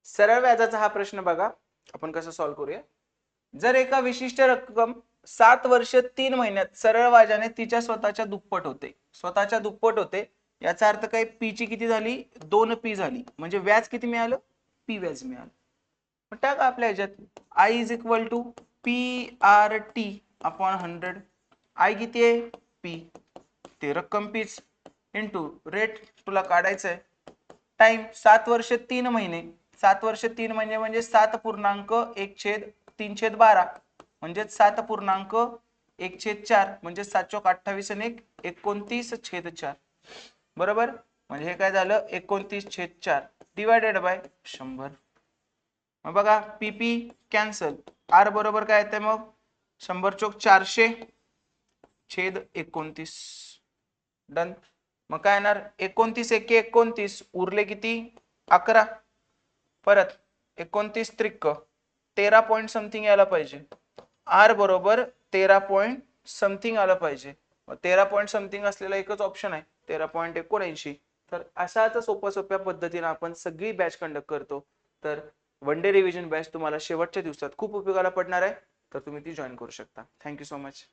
सरळ व्याजाचा हा प्रश्न बघा आपण कसं सॉल्व्ह करूया. जर एका विशिष्ट रक्कम 7 वर्ष 3 महिन्यात सरळ व्याजाने तिच्या स्वतःच्या दुप्पट होते, स्वतःच्या दुप्पट होते, याचा अर्थ काय, पी ची किती झाली, 2p झाली, म्हणजे व्याज किती मिळालं, पी व्याज मिळालं. मग टाका आपल्या ह्याच्यात I is equal to PRT upon 100. I किती आहे, P, ते रक्कम पीच इंटू रेट तुला काढायचं आहे, टाइम 7 वर्ष 3 महिने, 7 वर्ष 3 महिने म्हणजे 7.1/3/12 म्हणजे 7.1/4 म्हणजे 7 चौक 28 आणि 29/4 बरोबर. म्हणजे हे काय झालं 29/4 डिवायडेड बाय 100. मग बघा पीपी कॅन्सल, आर बरोबर काय येते मग 100 चौक 400/29 डन. मग काय येणार 29 एके 29 उरले किती 11, परत 29 त्रिक 13 पॉइंट समथिंग यायला पाहिजे, आर बरोबर 13 पॉइंट समथिंग आलं पाहिजे. 13 पॉइंट समथिंग असलेला एकच ऑप्शन आहे 13.79. तर अशाच सोप्या पद्धतीने आपण सगळी बॅच कंडक्ट करतो. तर वन डे रिव्हिजन बॅच तुम्हाला शेवटच्या दिवसात खूप उपयोगाला पडणार आहे, तर तुम्ही ती जॉईन करू शकता. Thank you so much.